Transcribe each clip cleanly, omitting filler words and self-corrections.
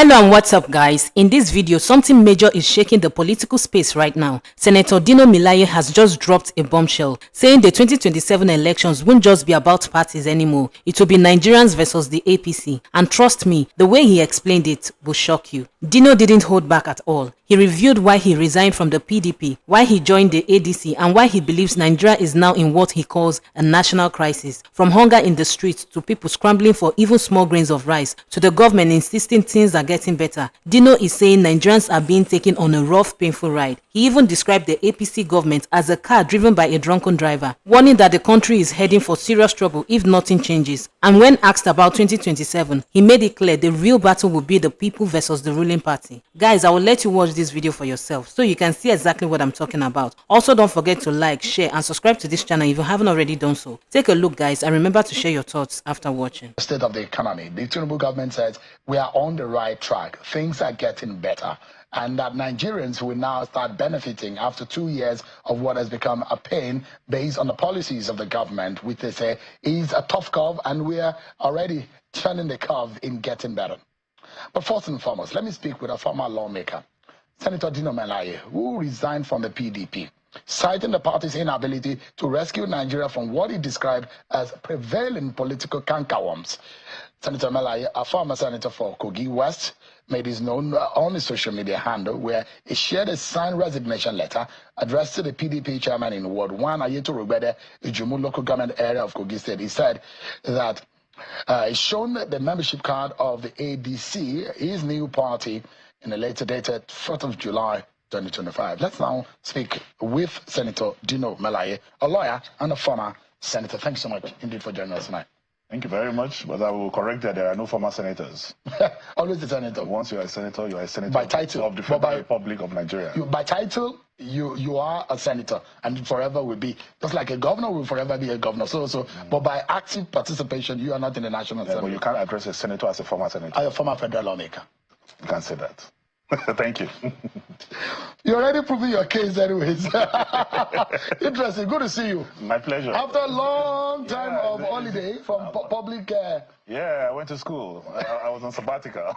Hello and what's up guys? In this video, something major is shaking the political space right now. Senator Dino Melaye has just dropped a bombshell, saying the 2027 elections won't just be about parties anymore. It will be Nigerians versus the APC. And trust me, the way he explained it will shock you. Dino didn't hold back at all. He revealed why he resigned from the PDP, why he joined the ADC, and why he believes Nigeria is now in what he calls a national crisis. From hunger in the streets to people scrambling for even small grains of rice, to the government insisting things are getting better, Dino is saying Nigerians are being taken on a rough, painful ride. He even described the APC government as a car driven by a drunken driver, warning that the country is heading for serious trouble if nothing changes. And when asked about 2027, he made it clear the real battle will be the people versus the ruling party. Guys, I will let you watch this video for yourself so you can see exactly what I'm talking about. Also, don't forget to like, share, and subscribe to this channel if you haven't already done so. Take a look, guys, and remember to share your thoughts after watching. The state of the economy. The Tinubu government says we are on the right track. Things are getting better. And that Nigerians will now start benefiting after 2 years of what has become a pain based on the policies of the government, which they say is a tough curve, and we are already turning the curve in getting better. But first and foremost, let me speak with a former lawmaker, Senator Dino Melaye, who resigned from the PDP, citing the party's inability to rescue Nigeria from what he described as prevailing political cankerworms. Senator Melaye, a former senator for Kogi West, made his known on his social media handle, where he shared a signed resignation letter addressed to the PDP chairman in Ward 1, Ayeto Rubede, Ijumu local government area of Kogi State. He said that he's shown the membership card of the ADC, his new party, in a later dated 4th of July 2025. Let's now speak with Senator Dino Melaye, a lawyer and a former senator. Thank you so much indeed for joining us tonight. Thank you very much, but I will correct that there are no former senators. Always a senator. Once you are a senator by title of the Federal Republic of Nigeria. By title, you are a senator, and forever will be. Just like a governor will forever be a governor. But by active participation, you are not in the National Assembly. But you can't address a senator as a former senator. As a former federal lawmaker. You can't say that. Thank you. You're already proving your case anyways. Interesting. Good to see you. My pleasure. After a long time of holiday from public... Yeah, I went to school. I was on sabbatical.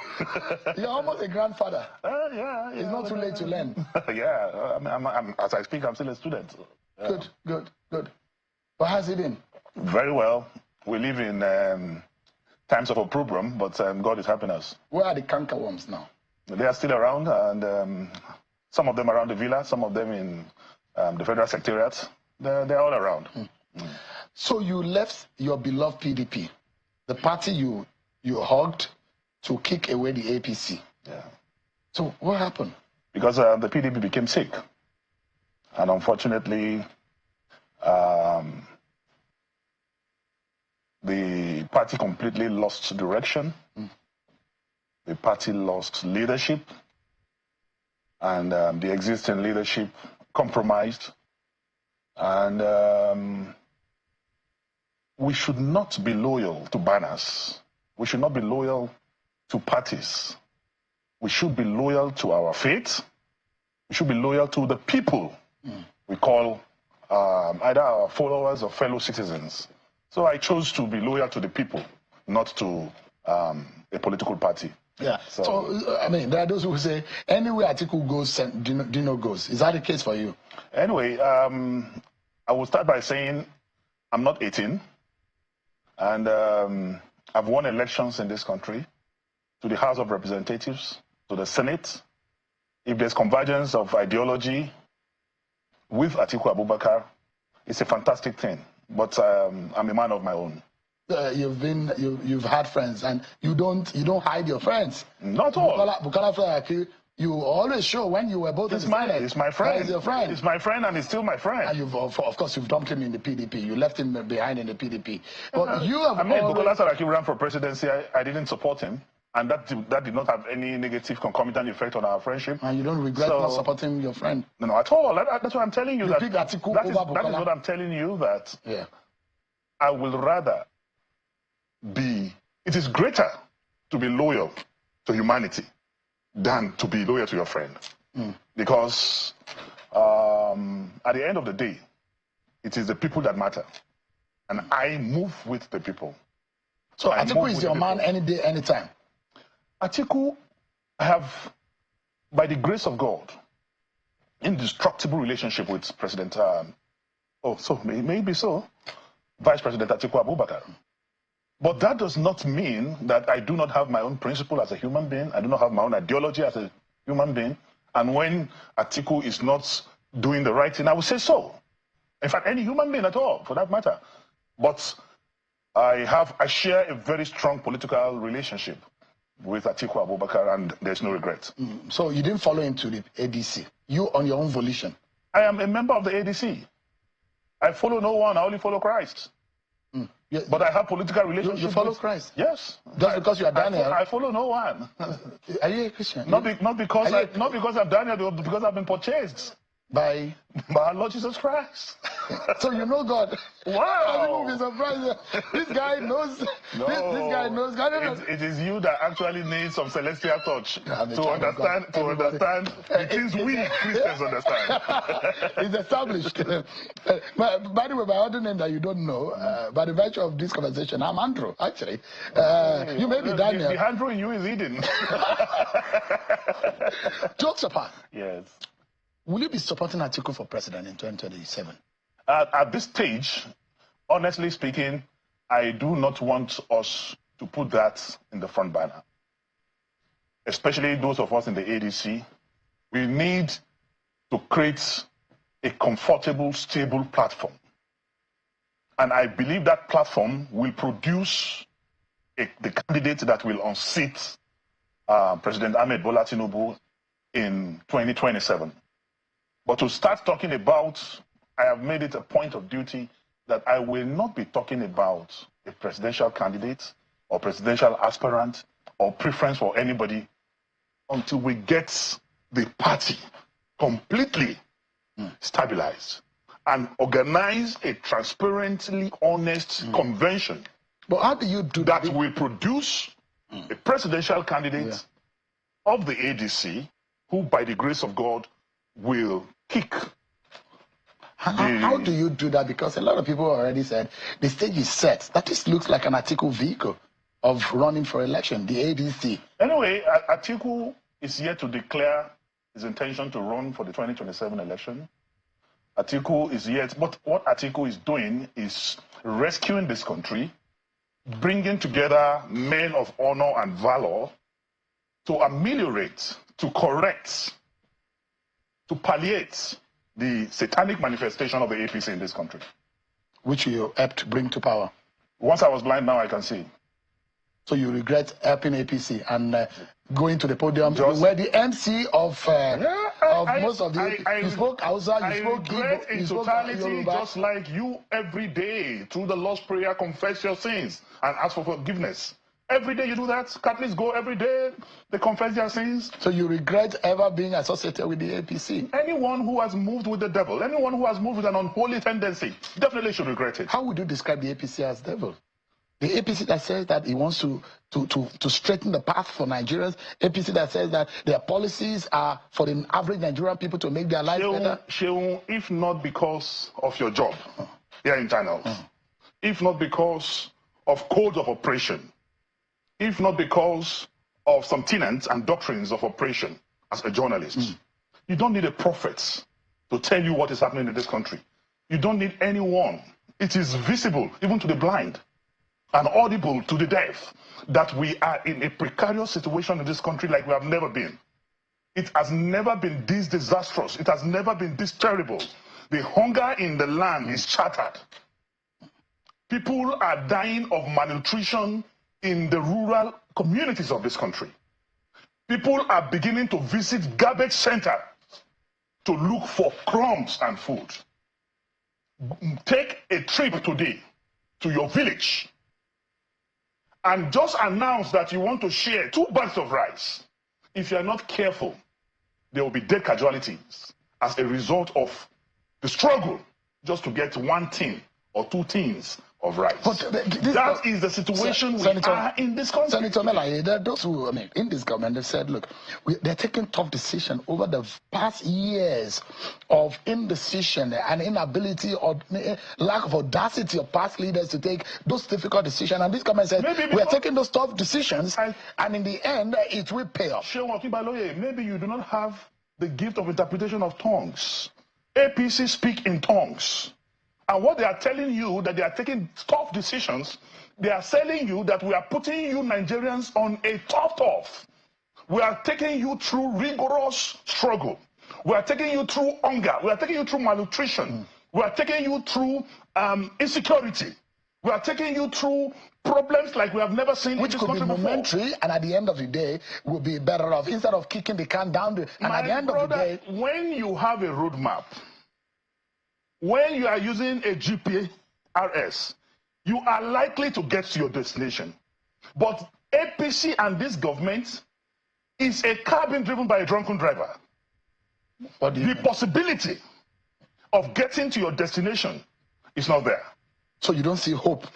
You're almost a grandfather. Yeah. It's not too late to learn. Yeah. As I speak, I'm still a student. Yeah. Good. But how's it been? Very well. We live in times of opprobrium, but God is helping us. Where are the cankerworms now? They are still around, and some of them around the villa, some of them in the federal secretariat. They're all around. So you left your beloved PDP, the party you hugged, to kick away the APC. Yeah. So what happened? Because the PDP became sick, and unfortunately, the party completely lost direction. The party lost leadership, and the existing leadership compromised. And we should not be loyal to banners. We should not be loyal to parties. We should be loyal to our faith. We should be loyal to the people we call either our followers or fellow citizens. So I chose to be loyal to the people, not to a political party. Yeah. So I mean, there are those who say anywhere Atiku goes, Dino goes. Is that the case for you? Anyway, I will start by saying I'm not 18, and I've won elections in this country, to the House of Representatives, to the Senate. If there's convergence of ideology with Atiku Abubakar, it's a fantastic thing. But I'm a man of my own. You've had friends, and you don't hide your friends. Not all. Bukola, you always show when you were both. It's my friend. He's your friend. It's my friend, and he's still my friend. And of course you've dumped him in the PDP. You left him behind in the PDP. But you have. Bukola Saraki ran for presidency. I didn't support him, and that did not have any negative concomitant effect on our friendship. And you don't regret not supporting your friend? No, at all. That's what I'm telling you. That is what I'm telling you. That yeah. I will rather be. It is greater to be loyal to humanity than to be loyal to your friend. Because at the end of the day, it is the people that matter. And I move with the people. So Atiku is your man any day, anytime? Atiku I have, by the grace of God, indestructible relationship with President, maybe so, Vice President Atiku Abubakar. But that does not mean that I do not have my own principle as a human being. I do not have my own ideology as a human being. And when Atiku is not doing the right thing, I will say so. In fact, any human being at all, for that matter. But I share a very strong political relationship with Atiku Abubakar, and there's no regret. So you didn't follow him to the ADC? You on your own volition? I am a member of the ADC. I follow no one, I only follow Christ. Yeah. But I have political relationships. You follow Christ? Yes. Just because you are Daniel? I follow no one. Are you a Christian? Not because I'm Daniel, but because I've been purchased by our Lord Jesus Christ. So you know God. Wow. People be surprised. This guy knows. No, this guy knows God. It is you that actually need some celestial touch to understand the things we Christians understand. It's established. By the way, my other name that you don't know, by the virtue of this conversation, I'm Andrew, actually. You may be Daniel. The Andrew in you is Eden. Jokes apart. Yes. Will you be supporting Atiku for president in 2027? At this stage, honestly speaking, I do not want us to put that in the front banner. Especially those of us in the ADC. We need to create a comfortable, stable platform. And I believe that platform will produce the candidate that will unseat President Ahmed Bola Tinubu in 2027. But to start talking about, I have made it a point of duty that I will not be talking about a presidential candidate or presidential aspirant or preference for anybody until we get the party completely stabilized and organize a transparently honest convention. But how do you do that? That will produce a presidential candidate of the ADC who, by the grace of God, will kick. How do you do that? Because a lot of people already said the stage is set. That just looks like an Atiku vehicle of running for election, the ADC. Anyway, Atiku is yet to declare his intention to run for the 2027 election. Atiku is yet, but what Atiku is doing is rescuing this country, bringing together men of honor and valor to ameliorate, to correct, to palliate the satanic manifestation of the APC in this country. Which you helped bring to power. Once I was blind, now I can see. So you regret helping APC and going to the podium where the MC of most of the... you spoke Hausa, you spoke Igbo, in totality, just like you every day, through the Lord's Prayer, confess your sins and ask for forgiveness. Every day you do that. Catholics go every day. They confess their sins. So you regret ever being associated with the APC? Anyone who has moved with the devil, anyone who has moved with an unholy tendency, definitely should regret it. How would you describe the APC as devil? The APC that says that it wants to straighten the path for Nigerians. APC that says that their policies are for the average Nigerian people to make their life better. Sheung, if not because of your job here in channels, if not because of codes of operation, if not because of some tenets and doctrines of operation as a journalist, you don't need a prophet to tell you what is happening in this country. You don't need anyone. It is visible even to the blind and audible to the deaf that we are in a precarious situation in this country like we have never been. It has never been this disastrous. It has never been this terrible. The hunger in the land is shattered. People are dying of malnutrition in the rural communities of this country. People are beginning to visit garbage centers to look for crumbs and food. Take a trip today to your village and just announce that you want to share 2 bags of rice. If you are not careful, there will be dead casualties as a result of the struggle just to get 1 tin or 2 tins of rights. But That is the situation we are in this country. Senator Melaye, there are those who, in this government, they've said, look, they're taking tough decisions over the past years of indecision and inability or lack of audacity of past leaders to take those difficult decisions. And this government said, we are taking those tough decisions, and in the end, it will pay off. Maybe you do not have the gift of interpretation of tongues. APC speak in tongues. And what they are telling you, that they are taking tough decisions, they are telling you that we are putting you Nigerians on a tough. We are taking you through rigorous struggle. We are taking you through hunger. We are taking you through malnutrition. We are taking you through insecurity. We are taking you through problems like we have never seen in this country before. Which could be momentary, and at the end of the day, we'll be better off instead of kicking the can down. And at the end of the day, when you have a roadmap, when you are using a GPRS, you are likely to get to your destination. But APC and this government is a car being driven by a drunken driver. The possibility of getting to your destination is not there. So you don't see hope,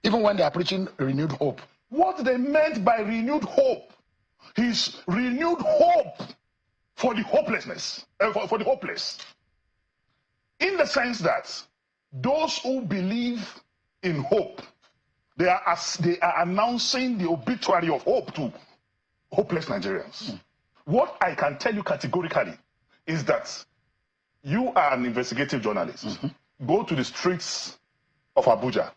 even when they are preaching renewed hope. What they meant by renewed hope is renewed hope for the hopelessness, for the hopeless. In the sense that those who believe in hope, they are announcing the obituary of hope to hopeless Nigerians. What I can tell you categorically is that you are an investigative journalist. Go to the streets of Abuja,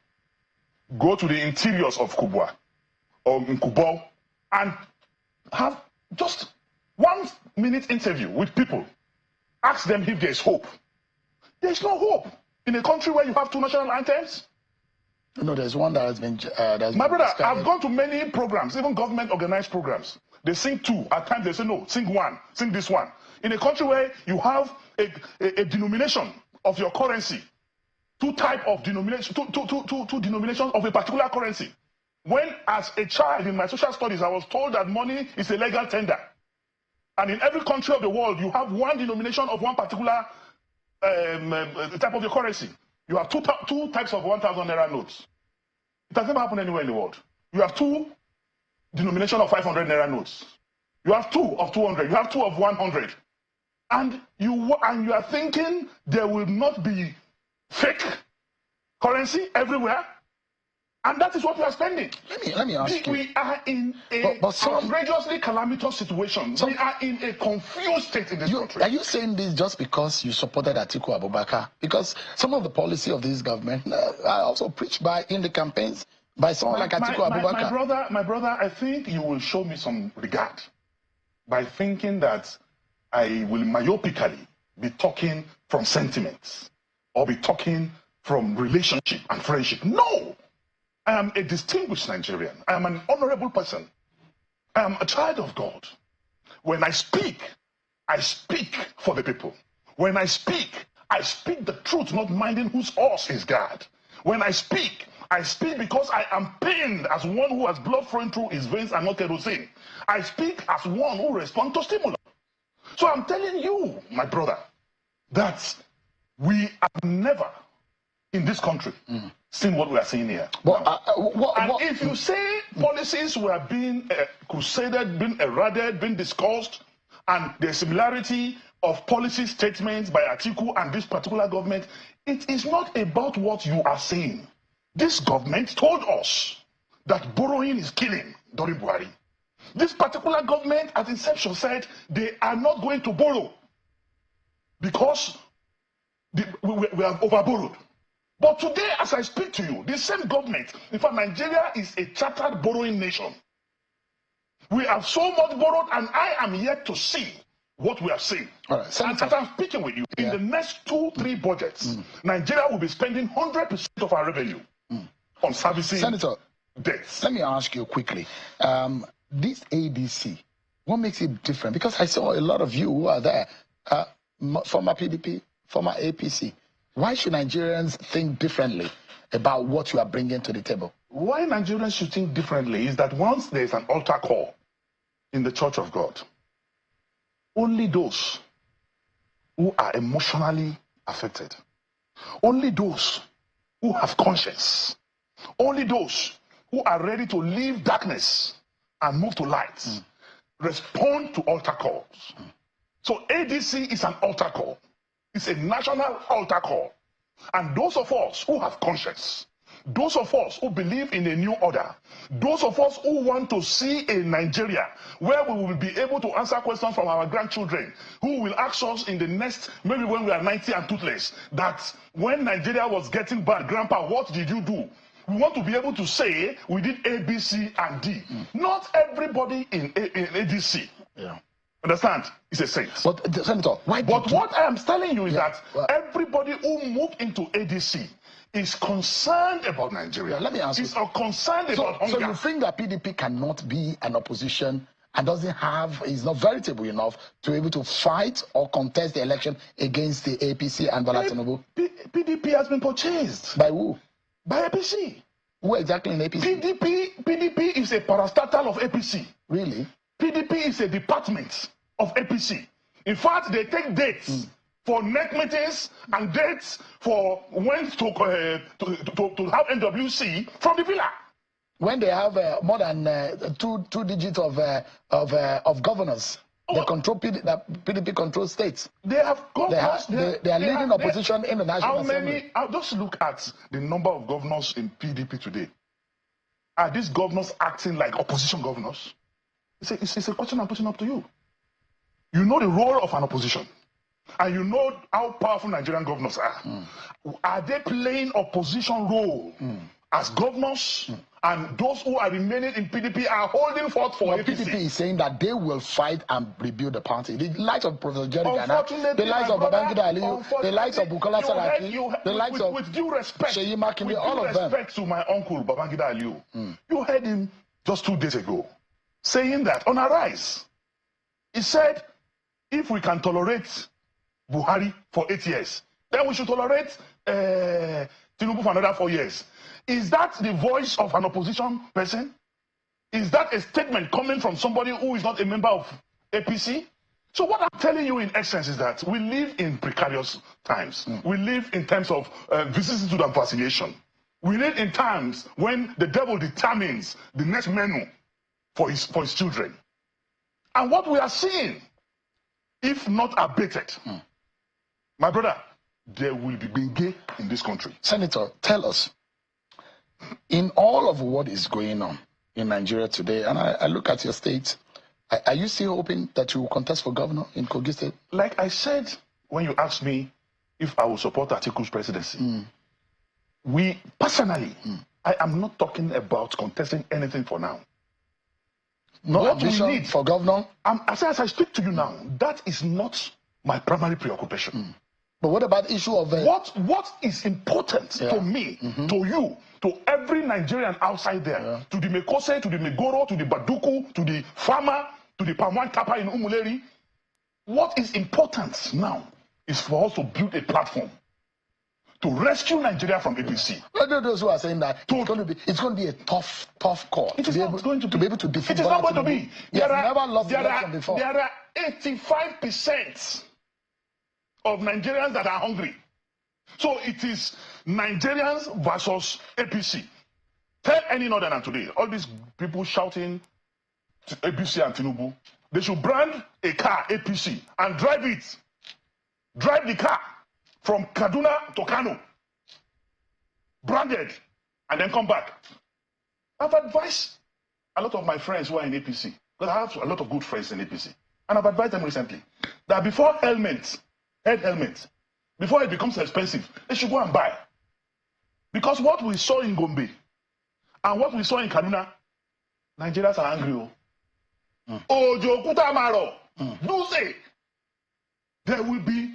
go to the interiors of Kubwa or Nkubao, and have just 1 minute interview with people. Ask them if there is hope. There's no hope in a country where you have 2 national anthems. No, there's one that has been. My brother, I've gone to many programs, even government-organized programs. They sing 2. At times they say, no, sing 1, sing this one. In a country where you have a denomination of your currency, 2 types of denomination, two denominations of a particular currency. When, as a child in my social studies, I was told that money is a legal tender. And in every country of the world, you have 1 denomination of one particular type of your currency. You have two types of 1,000 naira notes. It has never happened anywhere in the world. You have 2 denominations of 500 naira notes. You have 2 of 200. You have 2 of 100. And you are thinking there will not be fake currency everywhere. And that is what we are spending. Let me ask you. We are in a outrageously calamitous situation. We are in a confused state in this country. Are you saying this just because you supported Atiku Abubakar? Because some of the policy of this government are also preached by in the campaigns by someone like Atiku Abubakar. My brother, I think you will show me some regard by thinking that I will myopically be talking from sentiments or be talking from relationship and friendship. No! I am a distinguished Nigerian. I am an honorable person. I am a child of God. When I speak for the people. When I speak the truth, not minding whose horse is God. When I speak because I am pained as one who has blood flowing through his veins and not kerosene. I speak as one who responds to stimulus. So I'm telling you, my brother, that we have never in this country seen what we are seeing here. But, if you say policies were being crusaded, being eroded, being discussed, and the similarity of policy statements by Atiku and this particular government, it is not about what you are saying. This government told us that borrowing is killing during Buhari. This particular government at inception said they are not going to borrow because we have overborrowed. But today, as I speak to you, the same government, in fact, Nigeria is a chartered borrowing nation. We have so much borrowed, and I am yet to see what we are seeing. All right, and as I'm speaking with you, in the next 2-3 budgets, Nigeria will be spending 100% of our revenue on servicing debts. Let me ask you quickly. This ADC, what makes it different? Because I saw a lot of you who are there, former PDP, former APC. Why should Nigerians think differently about what you are bringing to the table? Why Nigerians should think differently is that once there is an altar call in the Church of God, only those who are emotionally affected, only those who have conscience Only those who are ready to leave darkness and move to light respond to altar calls. So ADC is an altar call. It's a national altar call. And those of us who have conscience, those of us who believe in a new order, those of us who want to see a Nigeria where we will be able to answer questions from our grandchildren, who will ask us in the next, maybe when we are 90 and toothless, that when Nigeria was getting bad, Grandpa, what did you do? We want to be able to say we did A, B, C, and D. Not everybody in ADC. Yeah. Understand? It's a saint. But Senator, what I am telling you is that everybody who moved into ADC is concerned about Nigeria. Let me ask you. Is concerned about hunger. So you think that PDP cannot be an opposition and is not veritable enough to be able to fight or contest the election against the APC and Bola Tinubu? PDP has been purchased. By who? By APC. Who exactly in APC? PDP is a parastatal of APC. Really? PDP is a department of APC. In fact, they take dates for next meetings and dates for when to have NWC from the villa. When they have more than two digits of governors, they control PDP controls states. They have governors. They are leading opposition in the National Assembly. I'll just look at the number of governors in PDP today. Are these governors acting like opposition governors? It's a question I'm putting up to you. You know the role of an opposition, and you know how powerful Nigerian governors are. Are they playing opposition role as governors? And those who are remaining in PDP are holding forth for APC. PDP is saying that they will fight and rebuild the party. The likes of Professor Jerry Ghana, the likes of Babangida Aliyu, the likes of Bukola Saraki, the likes of with due respect, Seyi Makinde, all of them. With due respect to my uncle Babangida Aliyu, you heard him just 2 days ago saying that on Arise, he said, if we can tolerate Buhari for 8 years, then we should tolerate Tinubu for another 4 years. Is that the voice of an opposition person? Is that a statement coming from somebody who is not a member of APC? So what I'm telling you in essence is that we live in precarious times. We live in times of vicissitude and vacillation. We live in times when the devil determines the next menu for his children. And what we are seeing, if not abated, my brother, there will be Benge in this country. Senator, tell us, in all of what is going on in Nigeria today, and I look at your state, are you still hoping that you will contest for governor in Kogi State? Like I said, when you asked me if I will support Atiku's presidency, we personally, I am not talking about contesting anything for now. No ambition for governor? As I speak to you now, that is not my primary preoccupation. But what about the issue of... What is important to me, to you, to every Nigerian outside there, to the Mekose, to the Megoro, to the Baduku, to the farmer, to the Pamwan Tapa in Umuleri, what is important now is for us to build a platform to rescue Nigeria from APC. Those who are saying that it's going to be a tough call. It is not going to be able to defeat. It is not going to be. There are 85% of Nigerians that are hungry. So it is Nigerians versus APC. Tell any northerner today, all these people shouting to APC and Tinubu, they should brand a car APC and drive it. Drive the car from Kaduna to Kano, branded, and then come back. I've advised a lot of my friends who are in APC, because I have a lot of good friends in APC, and I've advised them recently that before head helmets, before it becomes expensive, they should go and buy. Because what we saw in Gombe and what we saw in Kaduna, Nigerians are angry. Ojo Kutamaro, do say. There will be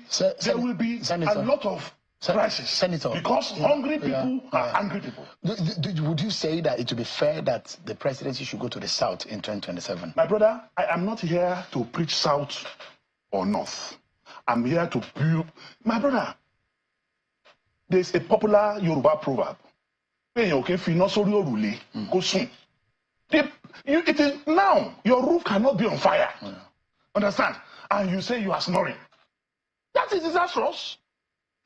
a lot of crisis. Senator, because hungry people are angry people. Would you say that it would be fair that the presidency should go to the south in 2027? My brother, I am not here to preach south or north. I'm here to build. My brother, there's a popular Yoruba proverb. It is now, your roof cannot be on fire. Understand? And you say you are snoring. That is disastrous.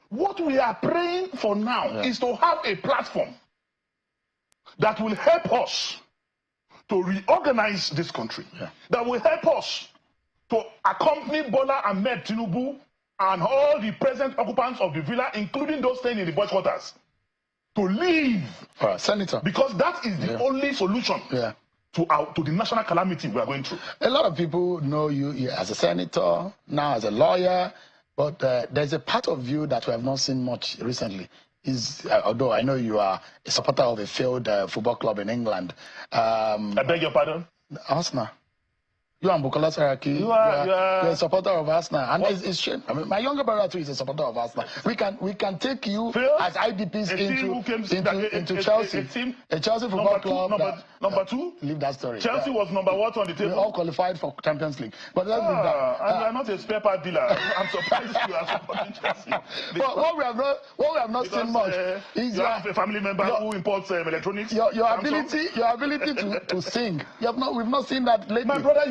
What we are praying for now is to have a platform that will help us to reorganize this country, that will help us to accompany Bola Ahmed Tinubu and all the present occupants of the villa, including those staying in the boys' quarters, to leave. Senator. Because that is the only solution to the national calamity we are going through. A lot of people know you as a senator, now as a lawyer, but there's a part of you that we have not seen much recently. Although I know you are a supporter of a failed football club in England. I beg your pardon? Arsenal. You and Bukola Saraki, you're a supporter of Arsenal, and it's shame. I mean, my younger brother too is a supporter of Arsenal. We can take you as IDPs into Chelsea, a Chelsea football club. Number two, leave that story. Chelsea was number what on the table? We all qualified for Champions League, but let's leave that. And you are not a spare part dealer. I'm surprised you are supporting Chelsea. But what we have not seen much is you have a family member who imports electronics. Your ability to sing. We've not seen that lately. My brother,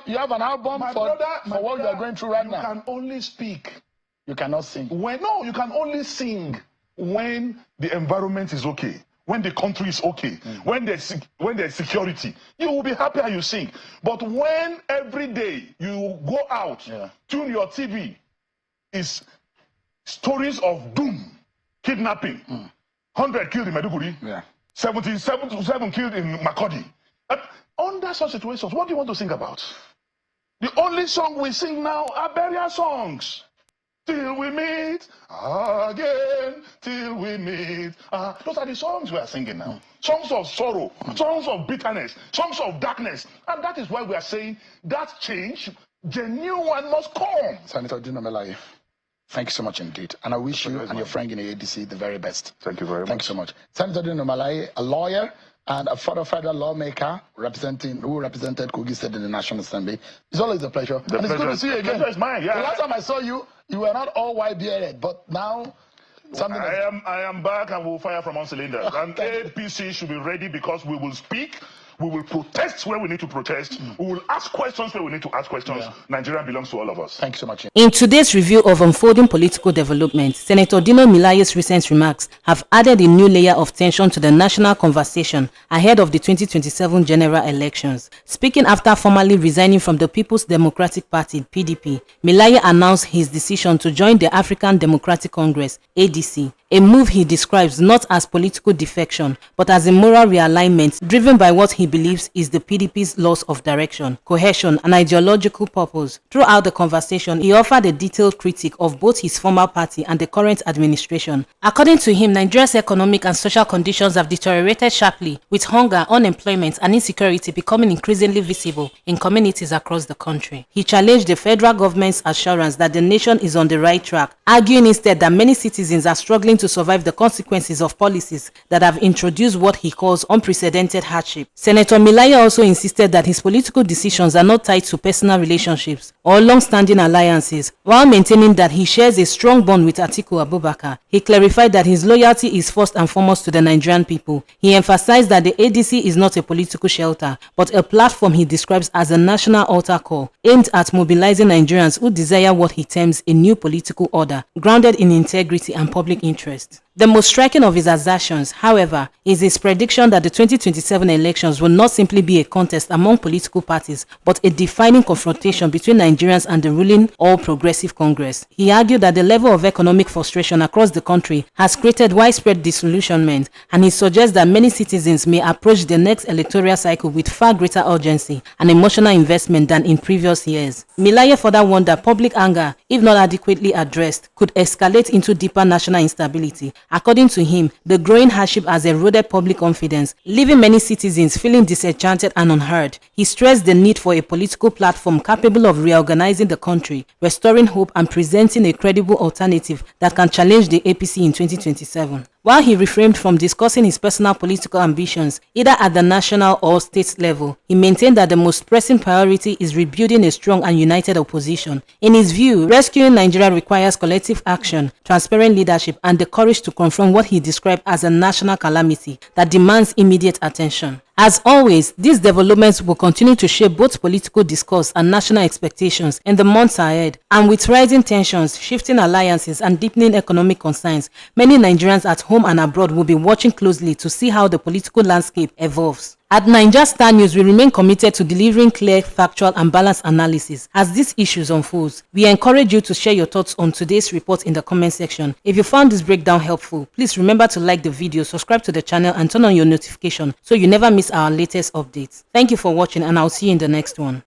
you have an album for what you are going through right now. You can only speak. You cannot sing. You can only sing when the environment is okay, when the country is okay, when there's security. You will be happy and you sing. But when every day you go out, tune your TV, is stories of doom, kidnapping, 100 killed in Maiduguri, 77 killed in Makurdi. Under such situations, what do you want to sing about? The only song we sing now are burial songs. Till we meet again, till we meet. Those are the songs we are singing now. Songs of sorrow, songs of bitterness, songs of darkness. And that is why we are saying that change, genuine, must come. Senator Dino Melaye, thank you so much indeed. And I wish you and your friend in the ADC the very best. Thank you very much. Thank you so much. Senator Dino Melaye, a lawyer and a federal lawmaker who represented Kogi State in the National Assembly. It's always a pleasure. And it's good to see you again. It's mine, The last time I saw you, you were not all white bearded, but now something. I am back and we'll fire from all cylinders. And APC should be ready because we will speak. We will protest where we need to protest. We will ask questions where we need to ask questions. Nigeria belongs to all of us. Thank you so much. In today's review of unfolding political developments, Senator Dino Melaye's recent remarks have added a new layer of tension to the national conversation ahead of the 2027 general elections. Speaking after formally resigning from the People's Democratic Party (PDP), Melaye announced his decision to join the African Democratic Congress (ADC), a move he describes not as political defection but as a moral realignment driven by what he believes is the PDP's loss of direction, cohesion, and ideological purpose. Throughout the conversation, he offered a detailed critique of both his former party and the current administration. According to him, Nigeria's economic and social conditions have deteriorated sharply, with hunger, unemployment, and insecurity becoming increasingly visible in communities across the country. He challenged the federal government's assurance that the nation is on the right track, arguing instead that many citizens are struggling to survive the consequences of policies that have introduced what he calls unprecedented hardship. Senator Melaye also insisted that his political decisions are not tied to personal relationships or long-standing alliances, while maintaining that he shares a strong bond with Atiku Abubakar. He clarified that his loyalty is first and foremost to the Nigerian people. He emphasized that the ADC is not a political shelter, but a platform he describes as a national altar call aimed at mobilizing Nigerians who desire what he terms a new political order, grounded in integrity and public interest. The most striking of his assertions, however, is his prediction that the 2027 elections will not simply be a contest among political parties, but a defining confrontation between Nigerians and the ruling All Progressive Congress. He argued that the level of economic frustration across the country has created widespread disillusionment, and he suggests that many citizens may approach the next electoral cycle with far greater urgency and emotional investment than in previous years. Melaye further warned that public anger, if not adequately addressed, could escalate into deeper national instability. According to him, the growing hardship has eroded public confidence, leaving many citizens feeling disenchanted and unheard. He stressed the need for a political platform capable of reorganizing the country, restoring hope, and presenting a credible alternative that can challenge the APC in 2027. While he refrained from discussing his personal political ambitions, either at the national or state level, he maintained that the most pressing priority is rebuilding a strong and united opposition. In his view, rescuing Nigeria requires collective action, transparent leadership, and the courage to confront what he described as a national calamity that demands immediate attention. As always, these developments will continue to shape both political discourse and national expectations in the months ahead. And with rising tensions, shifting alliances, and deepening economic concerns, many Nigerians at home and abroad will be watching closely to see how the political landscape evolves. At Naija Star News, we remain committed to delivering clear, factual, and balanced analysis as these issues unfold. We encourage you to share your thoughts on today's report in the comment section. If you found this breakdown helpful, please remember to like the video, subscribe to the channel, and turn on your notification so you never miss our latest updates. Thank you for watching, and I'll see you in the next one.